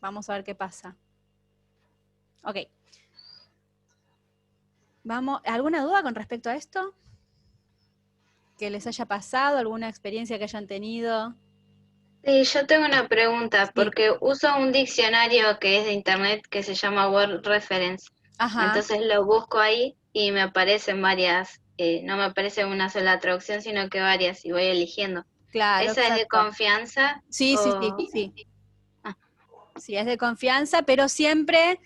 Vamos a ver qué pasa. Ok. Vamos, ¿alguna duda con respecto a esto? ¿Que les haya pasado? ¿Alguna experiencia que hayan tenido? Sí, yo tengo una pregunta, Sí. porque uso un diccionario que es de internet que se llama Word Reference. Ajá, Entonces lo busco ahí y me aparecen varias, no me aparece una sola traducción, sino que varias y voy eligiendo. claro, ¿Esa es de exacto. confianza Sí, sí, sí, o...? sí. Ah, Sí, es de confianza, pero siempre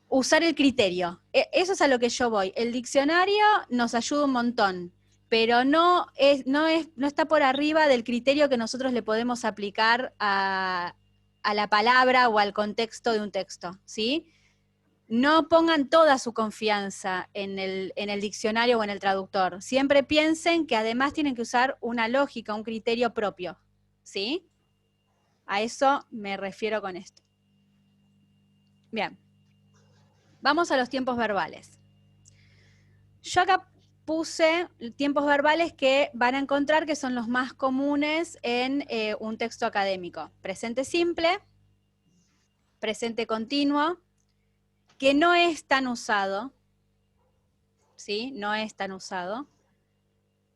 usar el criterio. Eso es a lo que yo voy. El diccionario nos ayuda un montón, pero no está por arriba del criterio que nosotros le podemos aplicar a la palabra o al contexto de un texto, ¿sí? No pongan toda su confianza en el diccionario o en el traductor. Siempre piensen que además tienen que usar una lógica, un criterio propio, ¿sí? A eso me refiero con esto. Bien. Vamos a los tiempos verbales. Yo acá puse tiempos verbales que van a encontrar que son los más comunes en un texto académico. Presente simple, presente continuo, que no es tan usado, ¿sí? No es tan usado.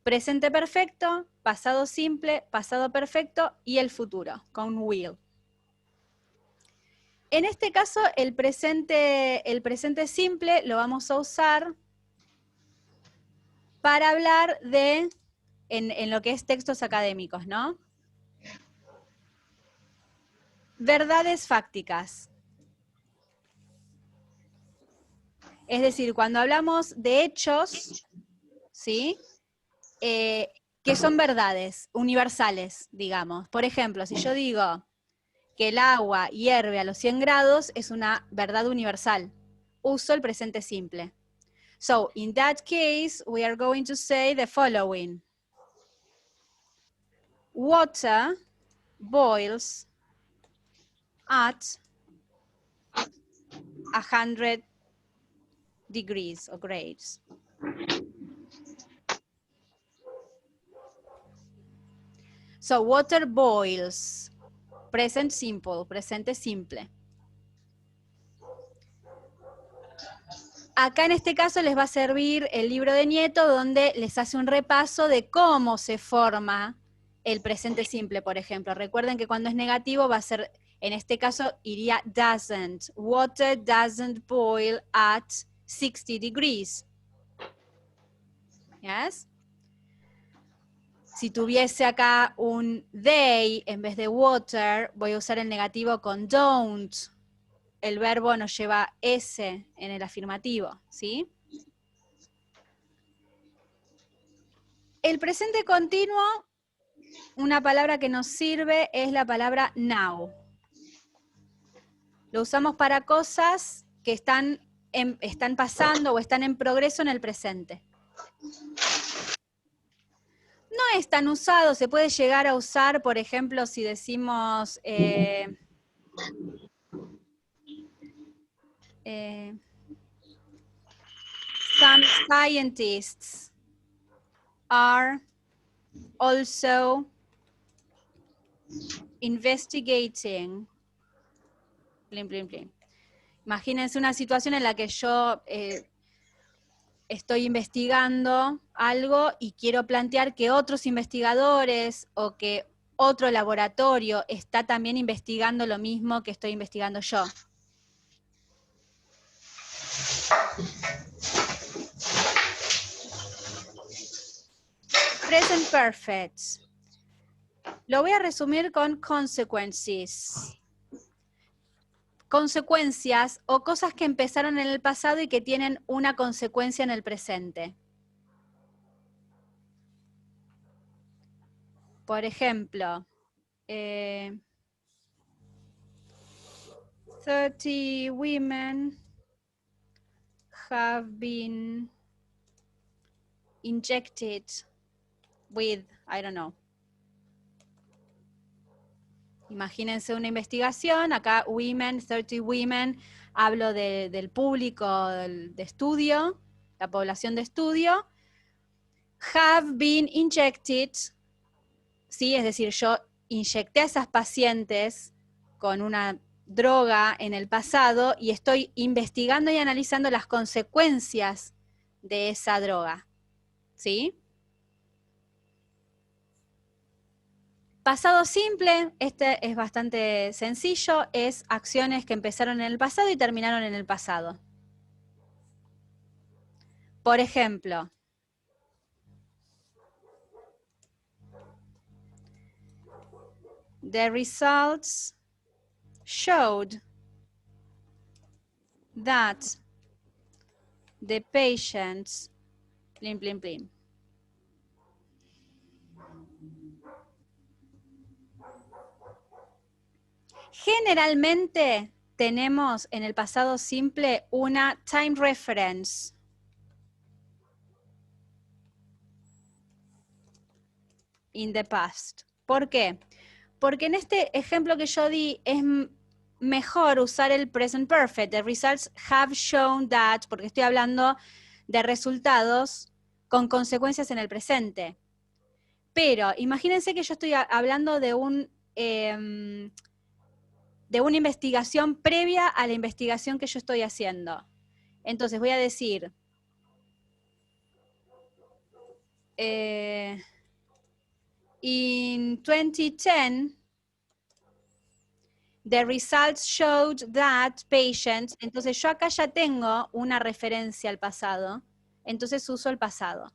Presente perfecto, pasado simple, pasado perfecto y el futuro, con will. En este caso, el presente simple lo vamos a usar para hablar en lo que es textos académicos, ¿no? Verdades fácticas. Es decir, cuando hablamos de hechos, ¿sí? Que son verdades universales, digamos. Por ejemplo, si yo digo que el agua hierve a los 100 grados, es una verdad universal. Uso el presente simple. So, in that case, we are going to say the following. Water boils at 100 degrees or grades. So, water boils. Present simple, presente simple. Acá en este caso les va a servir el libro de Nieto, donde les hace un repaso de cómo se forma el presente simple, por ejemplo. Recuerden que cuando es negativo va a ser, en este caso iría doesn't. Water doesn't boil at 60 degrees. Yes? Si tuviese acá un they en vez de water, voy a usar el negativo con don't. El verbo nos lleva S en el afirmativo, ¿sí? El presente continuo, una palabra que nos sirve es la palabra now. Lo usamos para cosas que están pasando o están en progreso en el presente. No es tan usado, se puede llegar a usar, por ejemplo, si decimos some scientists are also investigating. Plin, plin, plin. Imagínense una situación en la que yo estoy investigando algo y quiero plantear que otros investigadores o que otro laboratorio está también investigando lo mismo que estoy investigando yo. Present perfect. Lo voy a resumir con consequences. Consecuencias o cosas que empezaron en el pasado y que tienen una consecuencia en el presente. Por ejemplo, 30 women have been injected with, I don't know. Imagínense una investigación, acá women, 30 women, hablo del público de estudio, la población de estudio. Have been injected, ¿sí? Es decir, yo inyecté a esas pacientes con una droga en el pasado y estoy investigando y analizando las consecuencias de esa droga. ¿Sí? Pasado simple, este es bastante sencillo, es acciones que empezaron en el pasado y terminaron en el pasado. Por ejemplo, the results showed that the patients, plin, plin, plin. Generalmente tenemos en el pasado simple una time reference. In the past. ¿Por qué? Porque en este ejemplo que yo di es mejor usar el present perfect. The results have shown that, porque estoy hablando de resultados con consecuencias en el presente. Pero imagínense que yo estoy hablando de una investigación previa a la investigación que yo estoy haciendo. Entonces voy a decir, in 2010, the results showed that patients, entonces yo acá ya tengo una referencia al pasado, entonces uso el pasado.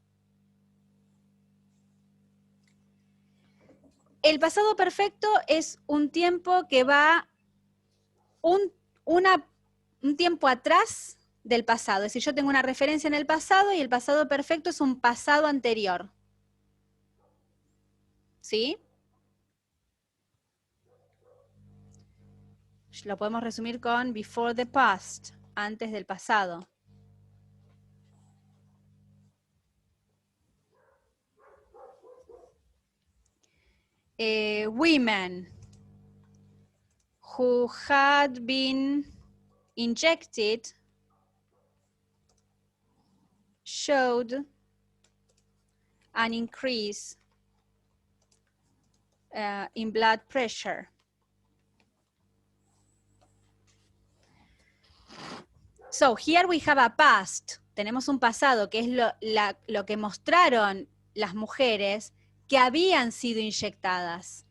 El pasado perfecto es un tiempo que va un tiempo atrás del pasado. Es decir, yo tengo una referencia en el pasado y el pasado perfecto es un pasado anterior. ¿Sí? Lo podemos resumir con before the past, antes del pasado. Women who had been injected showed an increase in blood pressure. So here we have a past. Tenemos un pasado que es lo que mostraron las mujeres que habían sido inyectadas.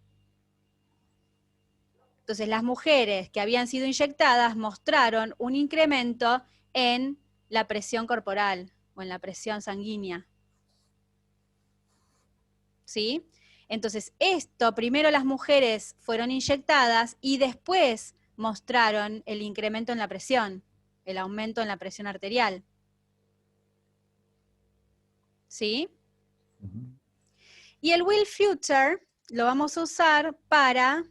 Entonces las mujeres que habían sido inyectadas mostraron un incremento en la presión corporal o en la presión sanguínea. ¿Sí? Entonces esto, primero las mujeres fueron inyectadas y después mostraron el incremento en la presión, el aumento en la presión arterial. ¿Sí? Y el will future lo vamos a usar para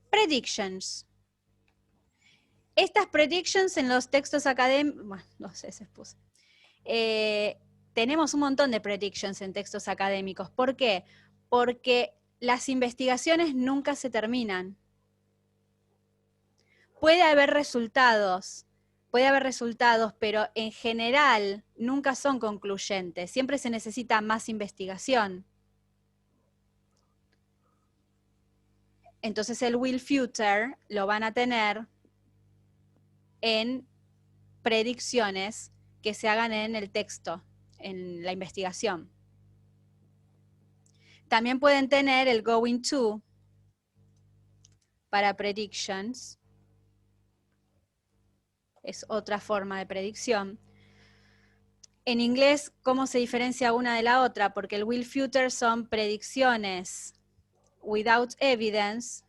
predictions. Estas predictions en los textos académicos, bueno, no sé, se puse. Tenemos un montón de predictions en textos académicos. ¿Por qué? Porque las investigaciones nunca se terminan. Puede haber resultados, pero en general nunca son concluyentes. Siempre se necesita más investigación. Entonces el will future lo van a tener en predicciones que se hagan en el texto, en la investigación. También pueden tener el going to para predictions. Es otra forma de predicción. En inglés, ¿cómo se diferencia una de la otra? Porque el will future son predicciones without evidence,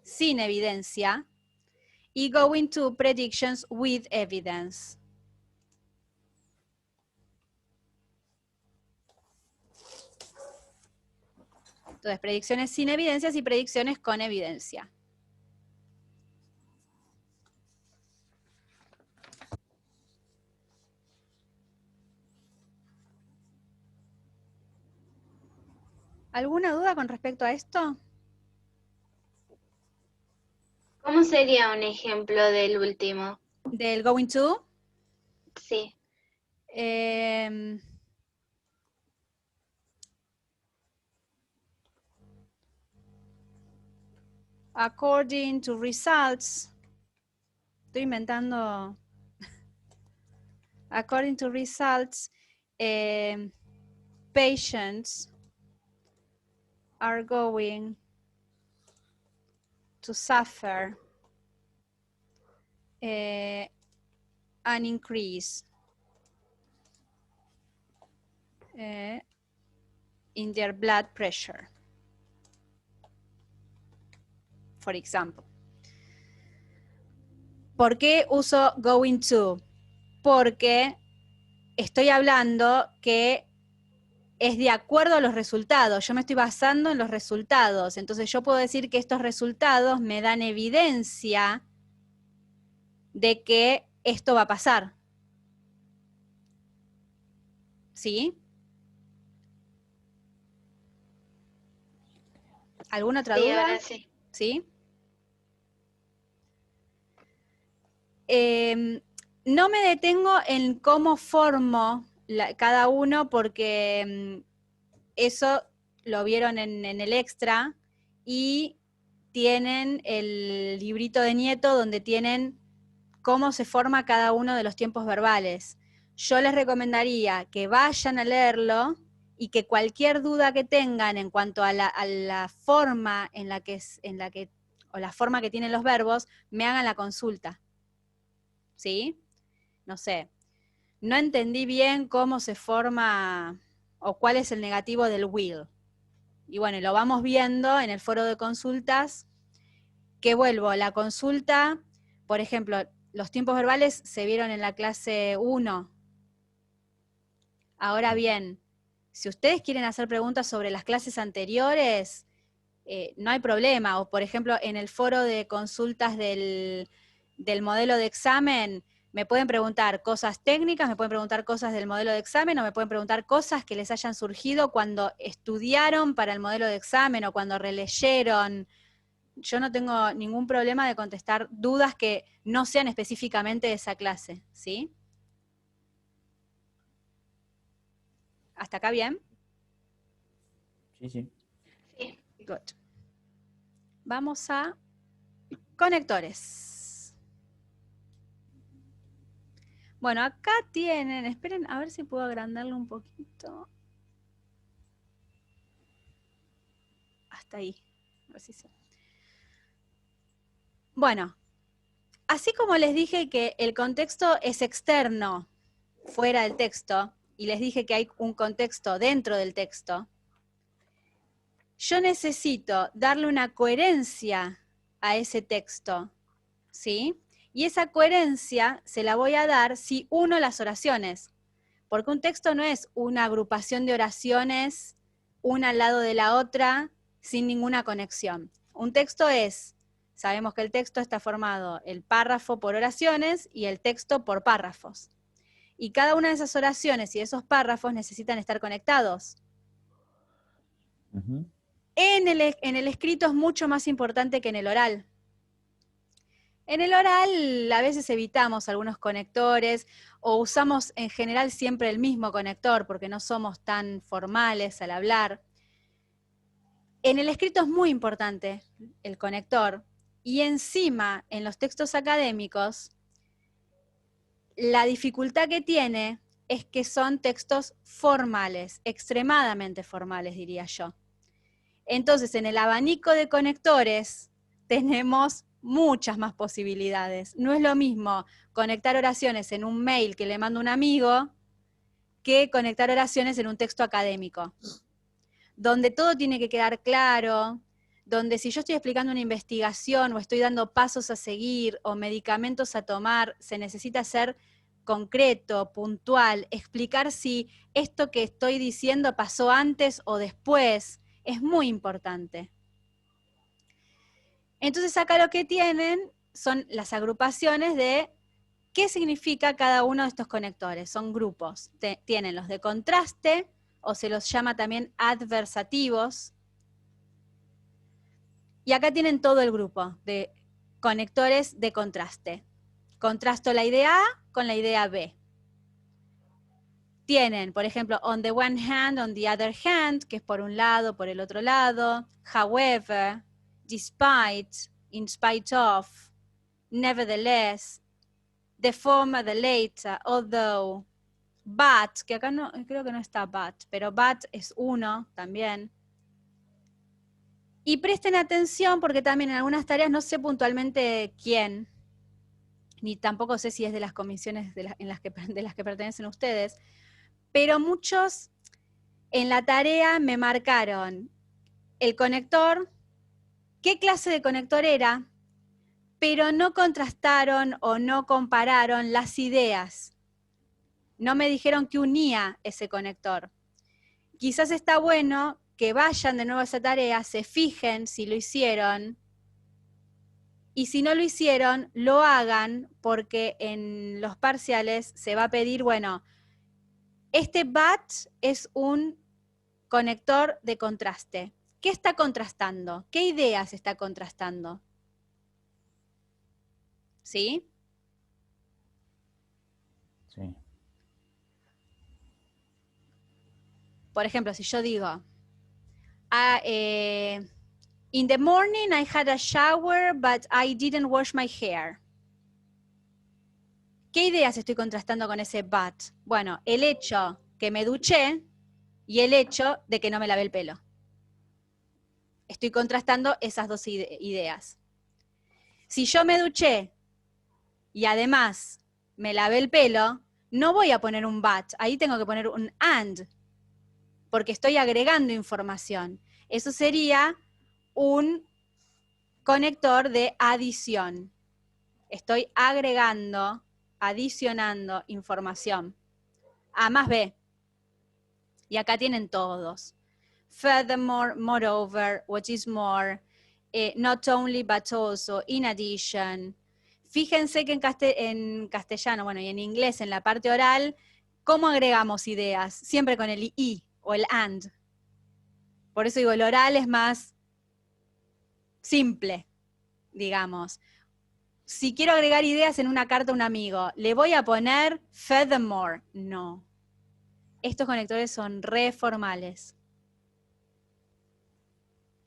sin evidencia, y going to predictions with evidence. Entonces, predicciones sin evidencias y predicciones con evidencia. ¿Alguna duda con respecto a esto? ¿Cómo sería un ejemplo del último? ¿Del going to? Sí. according to results, estoy inventando, according to results, patients are going to suffer an increase in their blood pressure, for example. ¿Por qué uso going to? Porque estoy hablando que es de acuerdo a los resultados. Yo me estoy basando en los resultados. Entonces yo puedo decir que estos resultados me dan evidencia de que esto va a pasar. ¿Sí? ¿Alguna otra duda? Ahora sí. ¿Sí? No me detengo en cómo formo cada uno porque eso lo vieron en el extra y tienen el librito de Nieto donde tienen cómo se forma cada uno de los tiempos verbales. Yo les recomendaría que vayan a leerlo y que cualquier duda que tengan en cuanto a la forma o la forma que tienen los verbos, me hagan la consulta. ¿Sí? No sé. No entendí bien cómo se forma o cuál es el negativo del will. Y bueno, lo vamos viendo en el foro de consultas, que vuelvo, la consulta, por ejemplo, los tiempos verbales se vieron en la clase 1. Ahora bien, si ustedes quieren hacer preguntas sobre las clases anteriores, no hay problema. O por ejemplo, en el foro de consultas del modelo de examen, me pueden preguntar cosas técnicas, me pueden preguntar cosas del modelo de examen, o me pueden preguntar cosas que les hayan surgido cuando estudiaron para el modelo de examen o cuando releyeron. Yo no tengo ningún problema de contestar dudas que no sean específicamente de esa clase, ¿sí? ¿Hasta acá bien? Sí, sí. Sí. Good. Vamos a conectores. Bueno, acá tienen, esperen a ver si puedo agrandarlo un poquito. Hasta ahí. A ver si se... Bueno, así como les dije que el contexto es externo, fuera del texto, y les dije que hay un contexto dentro del texto, yo necesito darle una coherencia a ese texto, ¿sí? Y esa coherencia se la voy a dar si uno las oraciones, porque un texto no es una agrupación de oraciones, una al lado de la otra, sin ninguna conexión. Un texto es, sabemos que el texto está formado el párrafo por oraciones y el texto por párrafos. Y cada una de esas oraciones y esos párrafos necesitan estar conectados. Ujú. En el escrito es mucho más importante que en el oral. En el oral a veces evitamos algunos conectores o usamos en general siempre el mismo conector porque no somos tan formales al hablar. En el escrito es muy importante el conector y encima en los textos académicos la dificultad que tiene es que son textos formales, extremadamente formales diría yo. Entonces, en el abanico de conectores tenemos muchas más posibilidades. No es lo mismo conectar oraciones en un mail que le mando a un amigo que conectar oraciones en un texto académico, donde todo tiene que quedar claro, donde si yo estoy explicando una investigación o estoy dando pasos a seguir o medicamentos a tomar, se necesita ser concreto, puntual, explicar si esto que estoy diciendo pasó antes o después. Es muy importante. Entonces acá lo que tienen son las agrupaciones de qué significa cada uno de estos conectores. Son grupos. Tienen los de contraste, o se los llama también adversativos. Y acá tienen todo el grupo de conectores de contraste. Contrasto la idea A con la idea B. Tienen, por ejemplo, on the one hand, on the other hand, que es por un lado, por el otro lado, however, despite, in spite of, nevertheless, the former, the later, although, but, que acá no, creo que no está but, pero but es uno también. Y presten atención porque también en algunas tareas no sé puntualmente quién, ni tampoco sé si es de las comisiones de las que pertenecen ustedes, pero muchos en la tarea me marcaron el conector, qué clase de conector era, pero no contrastaron o no compararon las ideas. No me dijeron que unía ese conector. Quizás está bueno que vayan de nuevo a esa tarea, se fijen si lo hicieron, y si no lo hicieron, lo hagan, porque en los parciales se va a pedir, bueno, este but es un conector de contraste. ¿Qué está contrastando? ¿Qué ideas está contrastando? ¿Sí? Sí. Por ejemplo, si yo digo, in the morning I had a shower, but I didn't wash my hair. ¿Qué ideas estoy contrastando con ese but? Bueno, el hecho que me duché y el hecho de que no me lavé el pelo. Estoy contrastando esas dos ideas. Si yo me duché y además me lavé el pelo, no voy a poner un but, ahí tengo que poner un and, porque estoy agregando información. Eso sería un conector de adición. Estoy agregando, adicionando información. A más B. Y acá tienen todos. Furthermore, moreover, what is more, not only but also, in addition. Fíjense que en castellano, bueno, y en inglés, en la parte oral, ¿cómo agregamos ideas? Siempre con el y o el and. Por eso digo, el oral es más simple, digamos. Si quiero agregar ideas en una carta a un amigo, ¿le voy a poner furthermore? No. Estos conectores son re formales.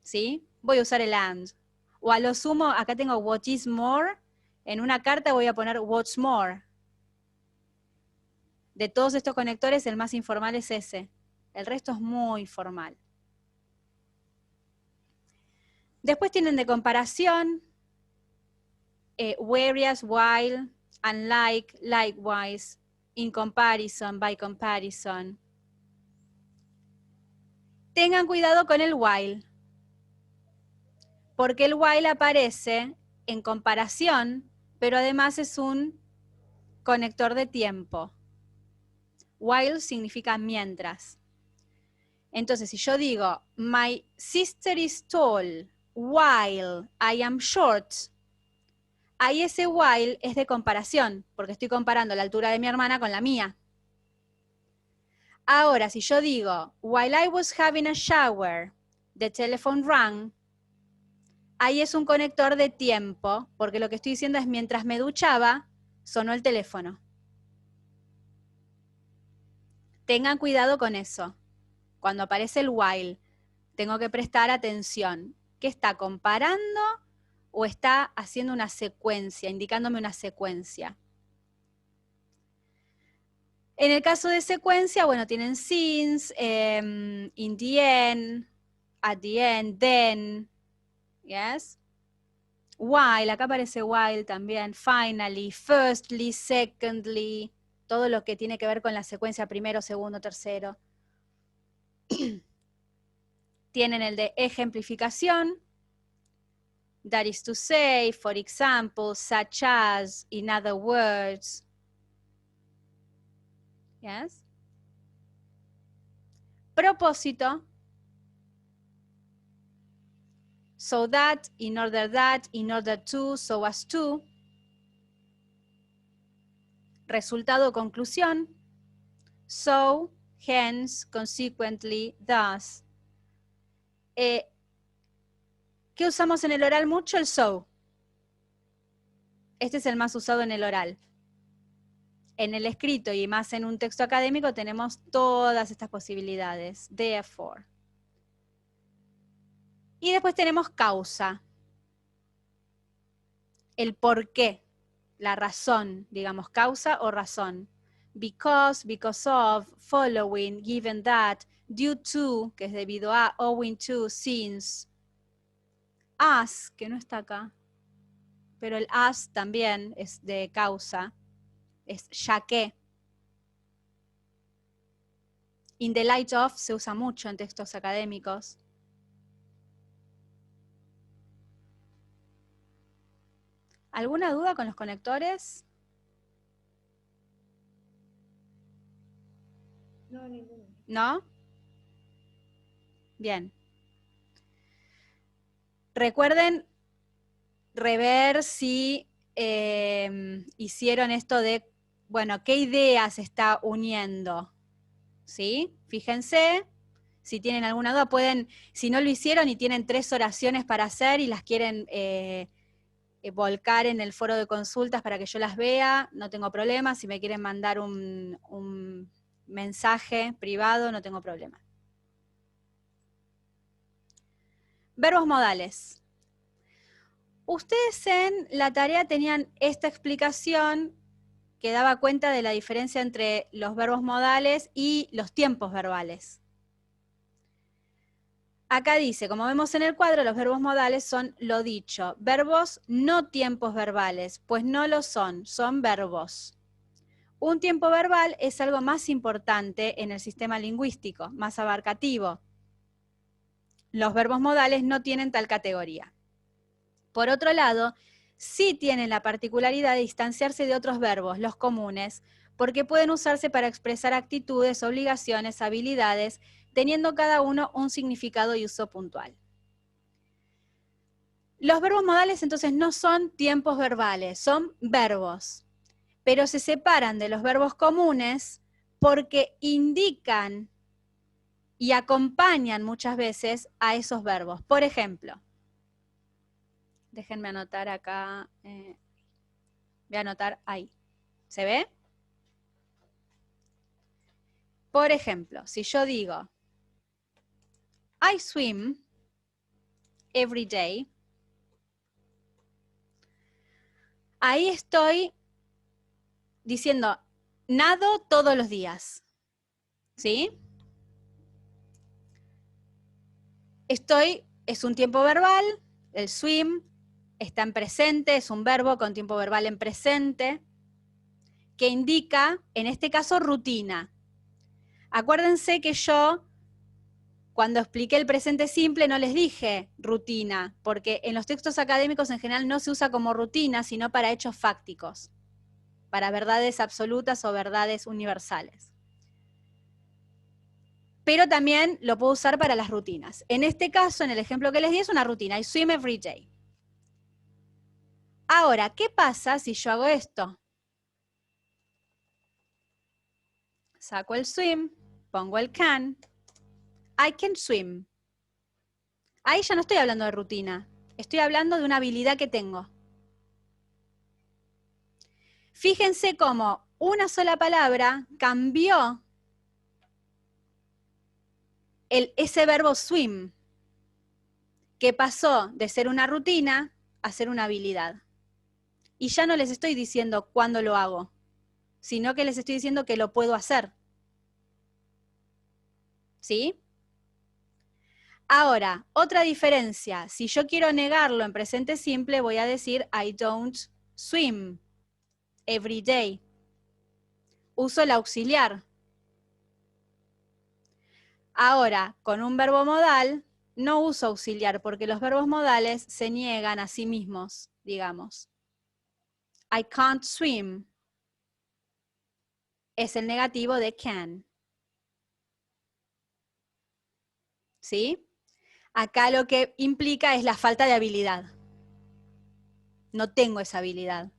¿Sí? Voy a usar el and. O a lo sumo, acá tengo what is more. En una carta voy a poner what's more. De todos estos conectores, el más informal es ese. El resto es muy formal. Después tienen de comparación, whereas, while, unlike, likewise, in comparison, by comparison. Tengan cuidado con el while, porque el while aparece en comparación, pero además es un conector de tiempo. While significa mientras. Entonces, si yo digo, my sister is tall while I am short, ahí ese while es de comparación, porque estoy comparando la altura de mi hermana con la mía. Ahora, si yo digo, while I was having a shower, the telephone rang, ahí es un conector de tiempo, porque lo que estoy diciendo es mientras me duchaba, sonó el teléfono. Tengan cuidado con eso. Cuando aparece el while, tengo que prestar atención. ¿Qué está comparando o está haciendo una secuencia, indicándome una secuencia? En el caso de secuencia, bueno, tienen since, in the end, at the end, then, yes. While, acá aparece while también, finally, firstly, secondly, todo lo que tiene que ver con la secuencia primero, segundo, tercero. Tienen el de ejemplificación, that is to say, for example, such as, in other words. Yes. Propósito. So that, in order to, so as to. Resultado, conclusión. So, hence, consequently, thus. ¿Qué usamos en el oral mucho? El so. Este es el más usado en el oral. En el escrito y más en un texto académico tenemos todas estas posibilidades. Therefore. Y después tenemos causa. el por qué, la razón, digamos, causa o razón. Because, because of, following, given that, due to, que es debido a, owing to, since. As, que no está acá, pero el as también es de causa, es ya que. In the light of se usa mucho en textos académicos. ¿Alguna duda con los conectores? No, ninguno. ¿No? Bien. Recuerden rever si hicieron esto de, bueno, qué ideas está uniendo. ¿Sí? Fíjense, si tienen alguna duda, pueden, si no lo hicieron y tienen 3 oraciones para hacer y las quieren volcar en el foro de consultas para que yo las vea, no tengo problema. Si me quieren mandar un mensaje privado, no tengo problema. Verbos modales. Ustedes en la tarea tenían esta explicación que daba cuenta de la diferencia entre los verbos modales y los tiempos verbales. Acá dice, como vemos en el cuadro, los verbos modales son lo dicho. Verbos no tiempos verbales, pues no lo son, son verbos. Un tiempo verbal es algo más importante en el sistema lingüístico, más abarcativo. Los verbos modales no tienen tal categoría. Por otro lado, sí tienen la particularidad de distanciarse de otros verbos, los comunes, porque pueden usarse para expresar actitudes, obligaciones, habilidades, teniendo cada uno un significado y uso puntual. Los verbos modales entonces no son tiempos verbales, son verbos, pero se separan de los verbos comunes porque indican y acompañan muchas veces a esos verbos. Por ejemplo, déjenme anotar acá, voy a anotar ahí. ¿Se ve? Por ejemplo, si yo digo, I swim every day, ahí estoy diciendo, nado todos los días. ¿Sí? Es un tiempo verbal, el swim, está en presente, es un verbo con tiempo verbal en presente, que indica, en este caso, rutina. Acuérdense que yo, cuando expliqué el presente simple, no les dije rutina, porque en los textos académicos en general no se usa como rutina, sino para hechos fácticos, para verdades absolutas o verdades universales. Pero también lo puedo usar para las rutinas. En este caso, en el ejemplo que les di, es una rutina. I swim every day. Ahora, ¿qué pasa si yo hago esto? Saco el swim, pongo el can. I can swim. Ahí ya no estoy hablando de rutina. Estoy hablando de una habilidad que tengo. Fíjense cómo una sola palabra cambió ese verbo swim, que pasó de ser una rutina a ser una habilidad. Y ya no les estoy diciendo cuándo lo hago, sino que les estoy diciendo que lo puedo hacer. ¿Sí? Ahora, otra diferencia. Si yo quiero negarlo en presente simple, voy a decir I don't swim every day. Uso el auxiliar. Ahora, con un verbo modal, no uso auxiliar porque los verbos modales se niegan a sí mismos, digamos. I can't swim es el negativo de can. ¿Sí? Acá lo que implica es la falta de habilidad. No tengo esa habilidad.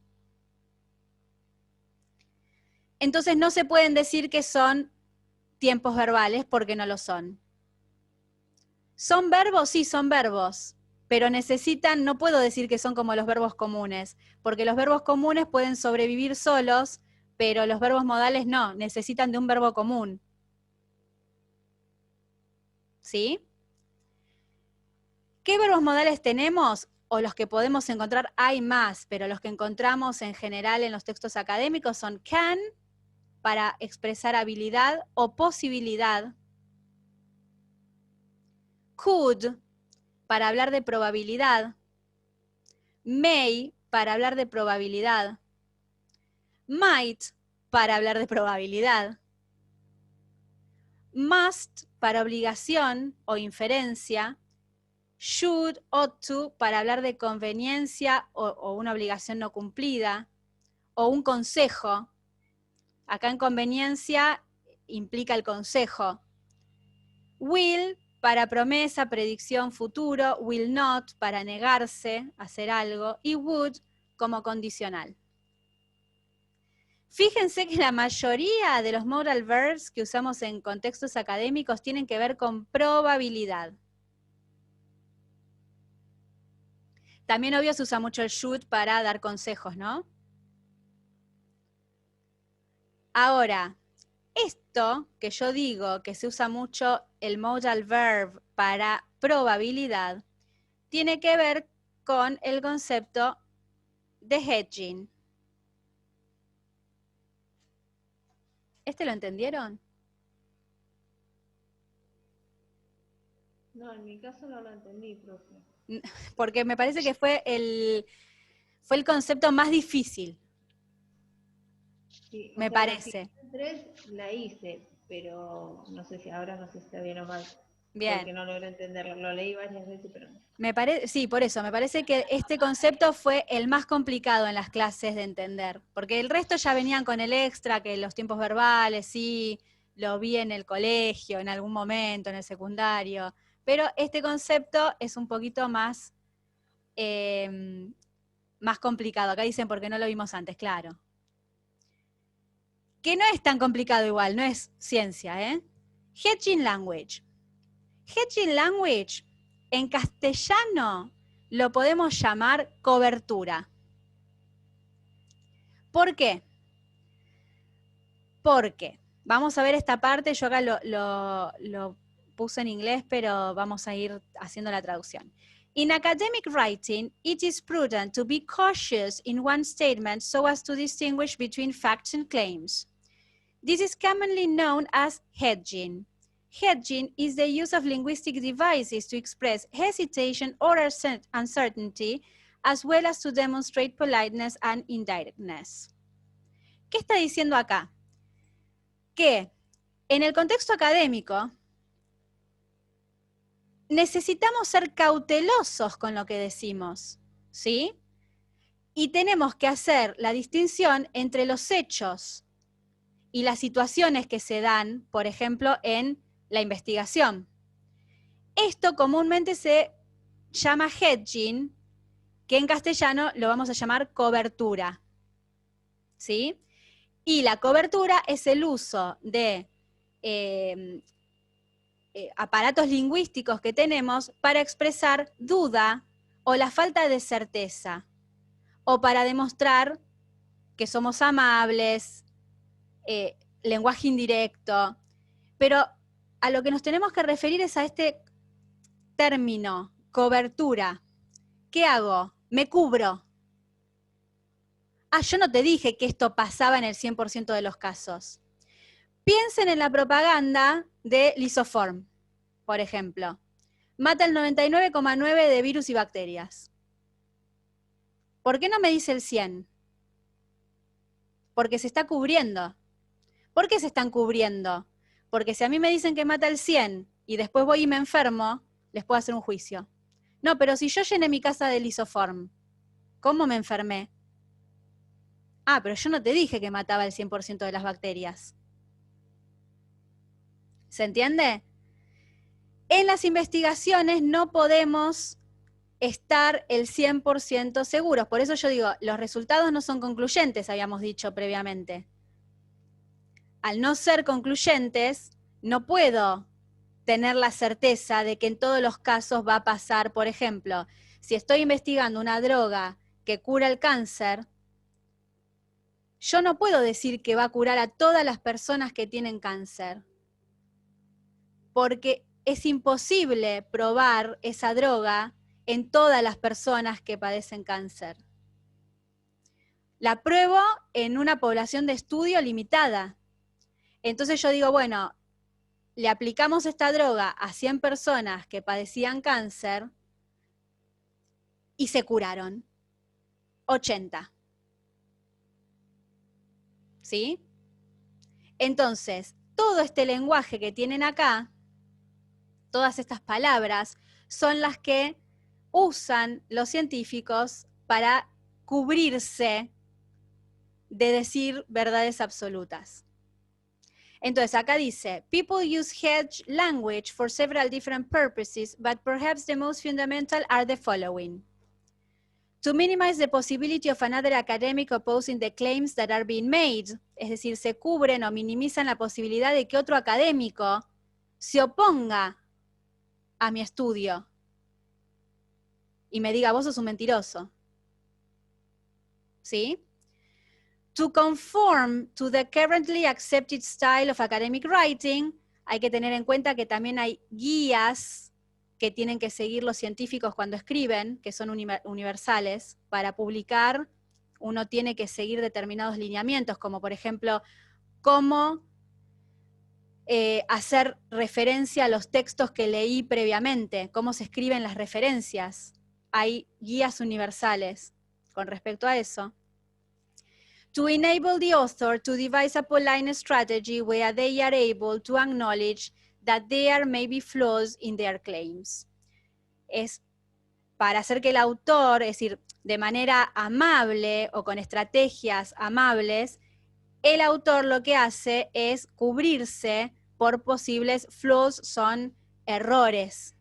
Entonces no se pueden decir que son tiempos verbales porque no lo son. ¿Son verbos? Sí, son verbos. Pero necesitan, no puedo decir que son como los verbos comunes, porque los verbos comunes pueden sobrevivir solos, pero los verbos modales no, necesitan de un verbo común. ¿Sí? ¿Qué verbos modales tenemos? o los que podemos encontrar, hay más, pero los que encontramos en general en los textos académicos son can, para expresar habilidad o posibilidad, could, para hablar de probabilidad, may, para hablar de probabilidad, might, para hablar de probabilidad, must, para obligación o inferencia, should, ought to, para hablar de conveniencia o una obligación no cumplida, o un consejo. Acá en conveniencia implica el consejo. Will, para promesa, predicción, futuro. Will not, para negarse, hacer algo. Y would, como condicional. Fíjense que la mayoría de los modal verbs que usamos en contextos académicos tienen que ver con probabilidad. También, obvio, se usa mucho el should para dar consejos, ¿no? Ahora, esto que yo digo, que se usa mucho el modal verb para probabilidad, tiene que ver con el concepto de hedging. ¿Este lo entendieron? No, en mi caso no lo entendí, profe. Porque me parece que fue el concepto más difícil. Sí, me parece. La 3 la hice, pero no sé si ahora no sé si está bien o mal. Bien. Porque no logro entenderlo. Lo leí varias veces, pero no. Sí, por eso, me parece que este concepto fue el más complicado en las clases de entender, porque el resto ya venían con el extra, que los tiempos verbales, sí, lo vi en el colegio, en algún momento, en el secundario, pero este concepto es un poquito más, más complicado. Acá dicen porque no lo vimos antes, claro. Que no es tan complicado igual, no es ciencia, ¿eh? Hedging language. Hedging language, en castellano, lo podemos llamar cobertura. ¿Por qué? Porque, vamos a ver esta parte, yo acá lo puse en inglés, pero vamos a ir haciendo la traducción. In academic writing, it is prudent to be cautious in one statement so as to distinguish between facts and claims. This is commonly known as hedging. Hedging is the use of linguistic devices to express hesitation or uncertainty, as well as to demonstrate politeness and indirectness. ¿Qué está diciendo acá? Que en el contexto académico necesitamos ser cautelosos con lo que decimos, ¿sí? Y tenemos que hacer la distinción entre los hechos y las situaciones que se dan, por ejemplo, en la investigación. Esto comúnmente se llama hedging, que en castellano lo vamos a llamar cobertura, ¿sí? Y la cobertura es el uso de aparatos lingüísticos que tenemos para expresar duda o la falta de certeza, o para demostrar que somos amables, lenguaje indirecto, pero a lo que nos tenemos que referir es a este término, cobertura. ¿Qué hago? Me cubro. Ah, yo no te dije que esto pasaba en el 100% de los casos. Piensen en la propaganda de Lisoform, por ejemplo. Mata el 99,9% de virus y bacterias. ¿Por qué no me dice el 100%? Porque se está cubriendo. ¿Por qué se están cubriendo? Porque si a mí me dicen que mata el 100% y después voy y me enfermo, les puedo hacer un juicio. No, pero si yo llené mi casa de Lisoform, ¿cómo me enfermé? Ah, pero yo no te dije que mataba el 100% de las bacterias. ¿Se entiende? En las investigaciones no podemos estar el 100% seguros. Por eso yo digo, los resultados no son concluyentes, habíamos dicho previamente. Al no ser concluyentes, no puedo tener la certeza de que en todos los casos va a pasar, por ejemplo, si estoy investigando una droga que cura el cáncer, yo no puedo decir que va a curar a todas las personas que tienen cáncer, porque es imposible probar esa droga en todas las personas que padecen cáncer. La pruebo en una población de estudio limitada. Entonces yo digo, bueno, le aplicamos esta droga a 100 personas que padecían cáncer y se curaron. 80. ¿Sí? Entonces, todo este lenguaje que tienen acá, todas estas palabras, son las que usan los científicos para cubrirse de decir verdades absolutas. Entonces, acá dice, people use hedge language for several different purposes, but perhaps the most fundamental are the following. To minimize the possibility of another academic opposing the claims that are being made, es decir, se cubren o minimizan la posibilidad de que otro académico se oponga a mi estudio y me diga, vos sos un mentiroso. ¿Sí? To conform to the currently accepted style of academic writing, hay que tener en cuenta que también hay guías que tienen que seguir los científicos cuando escriben, que son universales. Para publicar, uno tiene que seguir determinados lineamientos, como por ejemplo, cómo hacer referencia a los textos que leí previamente, cómo se escriben las referencias. Hay guías universales con respecto a eso. To enable the author to devise a polite strategy where they are able to acknowledge that there may be flaws in their claims. Es para hacer que el autor, es decir, de manera amable o con estrategias amables, el autor lo que hace es cubrirse por posibles flaws, son errores.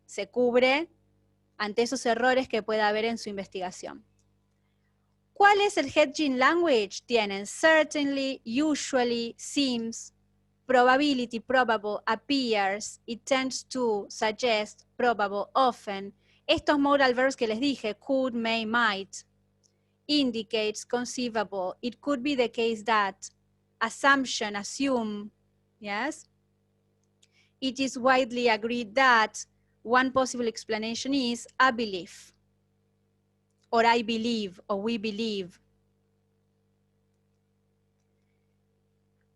Se cubre ante esos errores que pueda haber en su investigación. ¿Cuál es el hedging language? Tienen certainly, usually, seems, probability, probable, appears, it tends to, suggest, probable, often. Estos modal verbs que les dije, could, may, might, indicates, conceivable, it could be the case that, assumption, assume, yes? It is widely agreed that one possible explanation is a belief, or I believe, or we believe.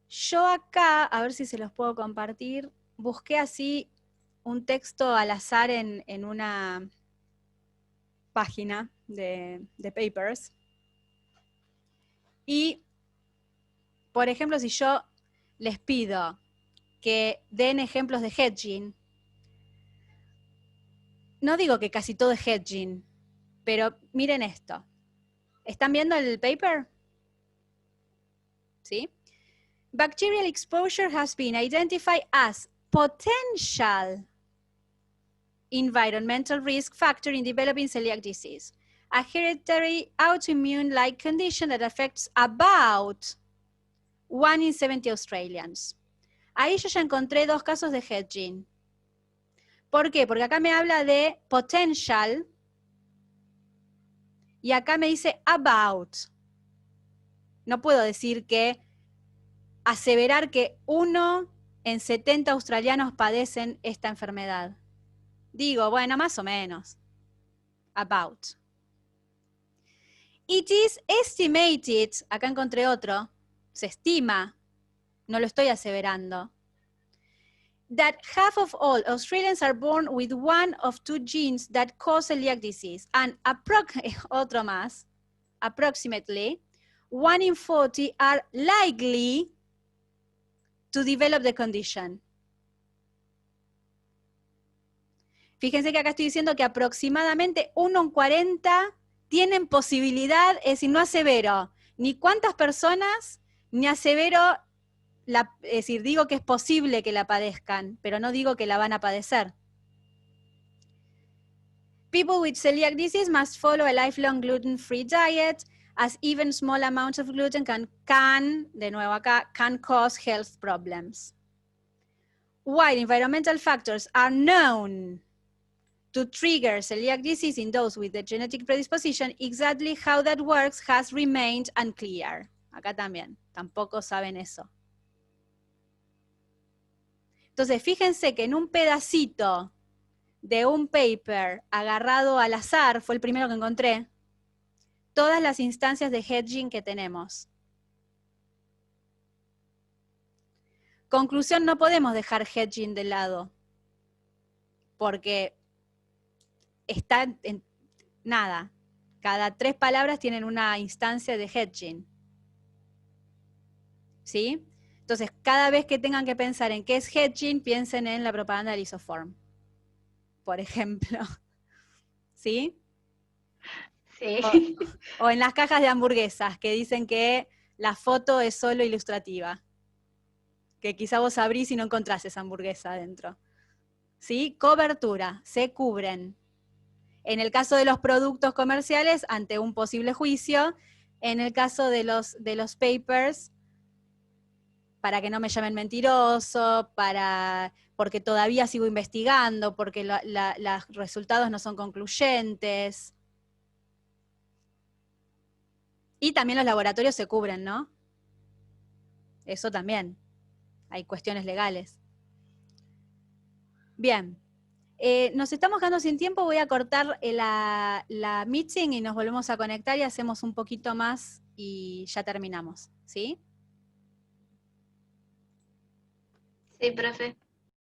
Yo acá, a ver si se los puedo compartir, busqué así un texto al azar en una página de papers. Y, por ejemplo, si yo les pido que den ejemplos de hedging, no digo que casi todo es hedging, pero miren esto. ¿Están viendo el paper? ¿Sí? Bacterial exposure has been identified as potential environmental risk factor in developing celiac disease, a hereditary autoimmune-like condition that affects about 1 in 70 Australians. Ahí yo ya encontré 2 casos de hedging. ¿Por qué? Porque acá me habla de potential y acá me dice about. No puedo decir que aseverar que 1 en 70 australianos padecen esta enfermedad. Digo, bueno, más o menos. About. It is estimated, acá encontré otro, se estima, no lo estoy aseverando, that half of all Australians are born with one of 2 genes that cause celiac disease, and otro más, approximately 1 in 40 are likely to develop the condition. Fíjense que acá estoy diciendo que aproximadamente 1 en 40 tienen posibilidad, es decir, no asevero ni cuántas personas, ni asevero, es decir, digo que es posible que la padezcan, pero no digo que la van a padecer. People with celiac disease must follow a lifelong gluten-free diet, as even small amounts of gluten de nuevo acá, can cause health problems. While environmental factors are known to trigger celiac disease in those with the genetic predisposition, exactly how that works has remained unclear. Acá también, tampoco saben eso. Entonces, fíjense que en un pedacito de un paper agarrado al azar, fue el primero que encontré, todas las instancias de hedging que tenemos. Conclusión, no podemos dejar hedging de lado, porque está en nada. Cada 3 palabras tienen una instancia de hedging. ¿Sí? Entonces, cada vez que tengan que pensar en qué es hedging, piensen en la propaganda del Isoform, por ejemplo. ¿Sí? Sí. O en las cajas de hamburguesas, que dicen que la foto es solo ilustrativa. Que quizá vos abrís y no encontrás esa hamburguesa adentro. ¿Sí? Cobertura, se cubren. En el caso de los productos comerciales, ante un posible juicio. En el caso de los papers, para que no me llamen mentiroso, porque todavía sigo investigando, porque los resultados no son concluyentes. Y también los laboratorios se cubren, ¿no? Eso también. Hay cuestiones legales. Bien. Nos estamos quedando sin tiempo, voy a cortar la meeting y nos volvemos a conectar y hacemos un poquito más y ya terminamos, ¿sí? Sí, profe.